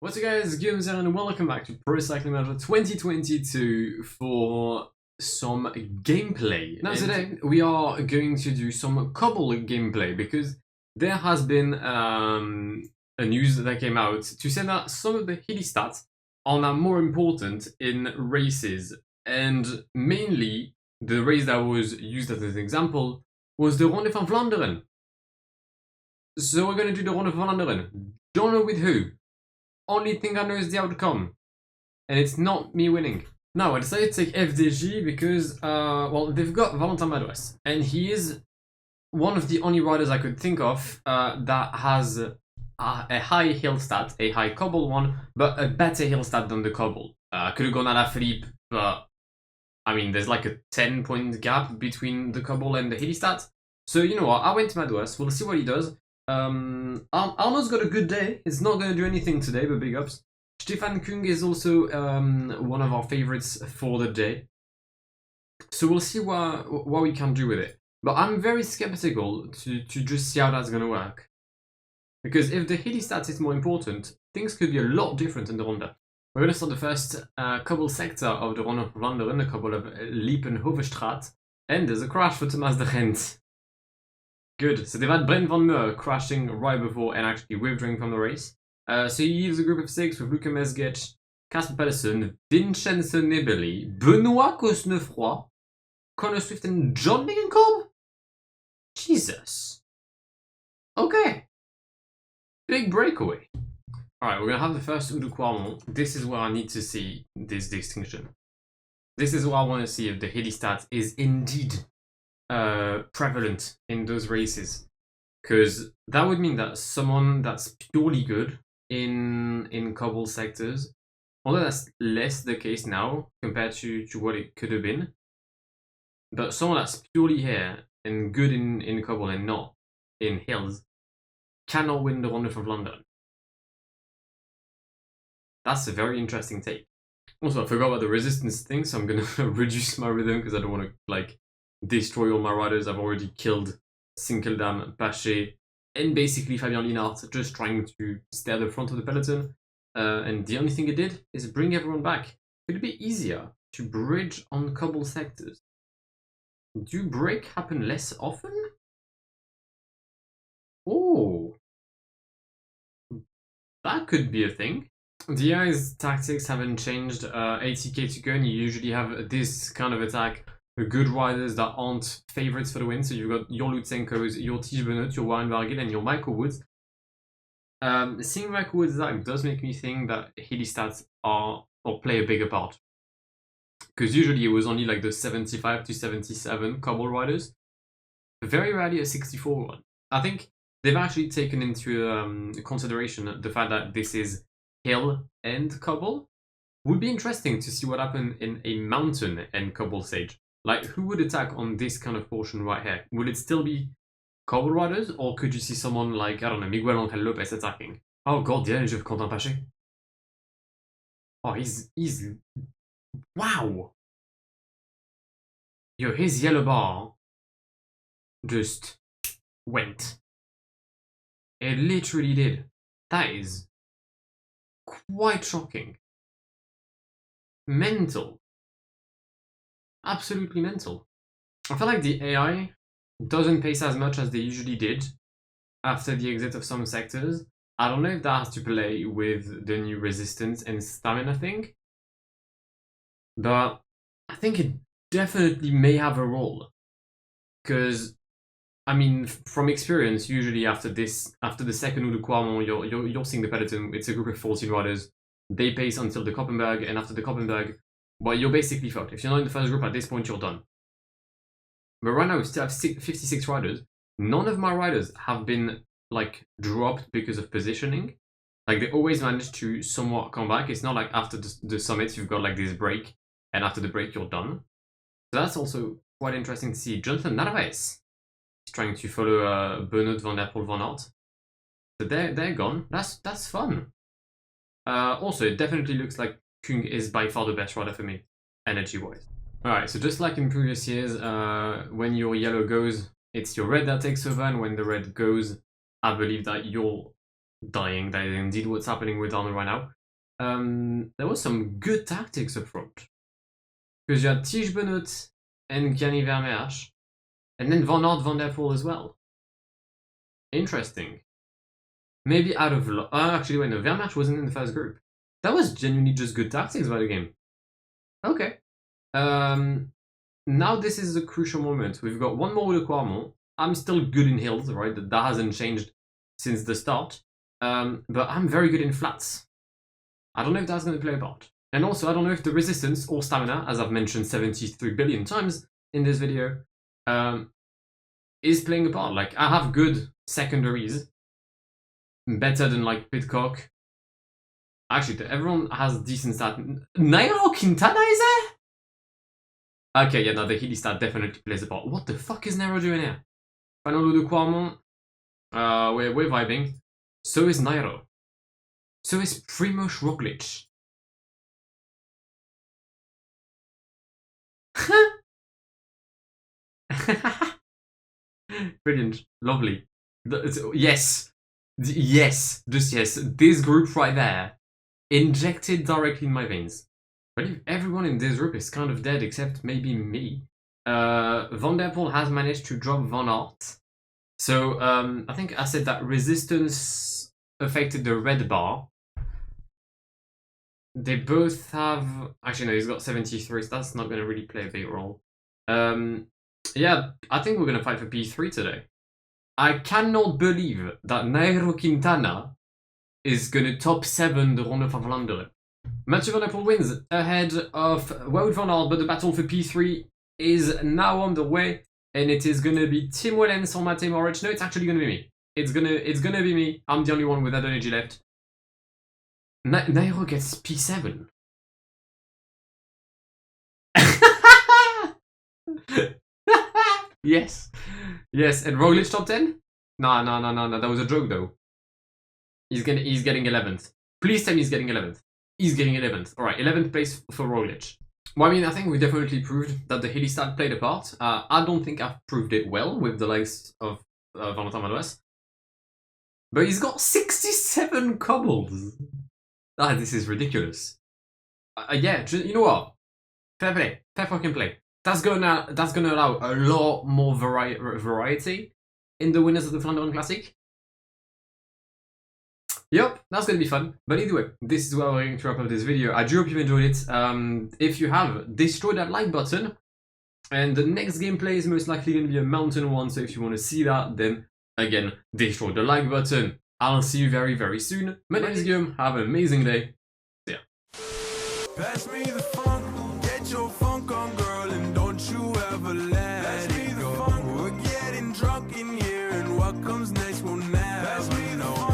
What's up guys, Guillaume here and welcome back to Pro Cycling Manager 2022 for some gameplay. Now today we are going to do some cobble gameplay because there has been a news that came out to say that some of the hilly stats are now more important in races, and mainly the race that was used as an example was the Ronde van Vlaanderen. So we're going to do the Ronde van Vlaanderen. Don't know with who. Only thing I know is the outcome, and it's not me winning. Now I decided to take FDG because, well, they've got Valentin Madouas, and he is one of the only riders I could think of that has a high hill stat, a high cobble one, but a better hill stat than the cobble. I could have gone Alaphilippe, but I mean, there's like a 10-point gap between the cobble and the hilly stat. So you know what, I went to Madouas, we'll see what he does. Arno's got a good day. It's not going to do anything today, but big ups. Stefan Küng is also one of our favorites for the day. So we'll see what we can do with it. But I'm very skeptical to just see how that's going to work. Because if the hilly stats is more important, things could be a lot different in the Ronde. We're going to start the first cobble sector of the Ronde van Vlaanderen, a couple of Liepenhovenstraat. And there's a crash for Thomas de Gent. Good. So they've had Brent Van Meer crashing right before and actually withdrawing from the race. So he leaves a group of 6 with Luca Mesgec, Casper Pedersen, Vincenzo Nibali, Benoit Cosnefroy, Connor Swift, and John Degenkolb? Jesus. Okay. Big breakaway. Alright, we're going to have the first Udo Quarmont. This is where I need to see this distinction. This is where I want to see if the hilly stat is indeed prevalent in those races, because that would mean that someone that's purely good in cobble sectors, although that's less the case now compared to what it could have been, but someone that's purely here and good in cobble and not in hills cannot win the Ronde van Vlaanderen. That's a very interesting take. Also, I forgot about the resistance thing, so I'm gonna reduce my rhythm because I don't want to like destroy all my riders. I've already killed Sinkeldam, Pache, and basically Fabien Linhart, just trying to stay at the front of the peloton. And the only thing it did is bring everyone back. Could it be easier to bridge on cobble sectors? Do break happen less often? Oh, that could be a thing. The AI's tactics haven't changed. 80k to go, and you usually have this kind of attack. The good riders that aren't favorites for the win. So you've got your Lutsenkos, your Tige Benoit, your Warren Vargil, and your Michael Woods. Seeing Michael Woods' attack does make me think that hilly stats are or play a bigger part. Because usually it was only like the 75 to 77 cobble riders. Very rarely a 64 one. I think they've actually taken into consideration the fact that this is hill and cobble. Would be interesting to see what happened in a mountain and cobble stage. Like, who would attack on this kind of portion right here? Would it still be cobble riders, or could you see someone like, I don't know, Miguel Angel Lopez attacking? Oh god, the energy of Quentin Pache. Oh, he's... Wow! Yo, his yellow bar just went. It literally did. That is quite shocking. Mental. Absolutely mental. I feel like the AI doesn't pace as much as they usually did after the exit of some sectors. I don't know if that has to play with the new resistance and stamina thing, but I think it definitely may have a role. Because, I mean, from experience, usually after the second Udo Quarmont, you're seeing the peloton. It's a group of 14 riders. They pace until the Koppenberg, and after the Koppenberg, well, you're basically fucked. If you're not in the first group at this point, you're done. But right now, we still have 56 riders. None of my riders have been, like, dropped because of positioning. Like, they always manage to somewhat come back. It's not like after the summit, you've got, like, this break, and after the break, you're done. So that's also quite interesting to see. Jonathan Narvaez is trying to follow Bernard van der Poel van Aert. So they're gone. That's fun. Also, it definitely looks like Küng is by far the best rider for me, energy-wise. Alright, so just like in previous years, when your yellow goes, it's your red that takes over, and when the red goes, I believe that your dying. That is indeed what's happening with Arnold right now. There was some good tactics up front. Because you had Tige Benoit and Gianni Vermeersch, and then Van Aert, Van der Poel as well. Interesting. Maybe out of... actually, wait, no, Vermeersch wasn't in the first group. That was genuinely just good tactics by the game. Okay. Now this is a crucial moment. We've got one more with Quarmont. I'm still good in hills, right? That hasn't changed since the start. But I'm very good in flats. I don't know if that's going to play a part. And also, I don't know if the resistance or stamina, as I've mentioned 73 billion times in this video, is playing a part. Like, I have good secondaries. Better than, like, Pidcock. Actually, everyone has decent stat. Nairo Quintana is there? Okay, yeah, no, the Healy stat definitely plays a part. What the fuck is Nairo doing here? Final de Quarmont. We're vibing. So is Nairo. So is Primož Roglič. Brilliant. Lovely. Yes. Yes. Just yes. This group right there. Injected directly in my veins. But if everyone in this group is kind of dead except maybe me. Van der Poel has managed to drop Van Aert. So I think I said that resistance affected the red bar. They both have... Actually, no, he's got 73, so that's not going to really play a big role. Yeah, I think we're going to fight for P3 today. I cannot believe that Nairo Quintana is going to top 7 the Ronde van Vlaanderen. Mathieu van der Poel wins ahead of Wout van Aert, but the battle for P3 is now on the way, and it is going to be Tim Wellens or Matej Moric. No, it's actually going to be me. It's gonna be me. I'm the only one with that energy left. Nairo gets P7. Yes. Yes, and Roglic top 10? No, that was a joke though. He's getting 11th. Please tell me he's getting 11th. He's getting 11th. Alright, 11th place for Roglic. Well, I mean, I think we definitely proved that the hilly stat played a part. I don't think I've proved it well with the likes of Valentin Madouas. But he's got 67 cobbles. Ah, this is ridiculous. Yeah, you know what? Fair play. Fair fucking play. That's gonna allow a lot more variety in the winners of the Flanders Classic. Yep, that's gonna be fun. But either way, this is where we're going to wrap up this video. I do hope you enjoyed it. If you have, destroy that like button. And the next gameplay is most likely going to be a mountain one, so if you want to see that, then again, destroy the like button. I'll see you very, very soon. My name is Guillaume. Have an amazing day. See ya. Pass me the funk, get your funk on, girl, and don't you ever let Pass me the funk, we're getting drunk in here, and what comes next will never know.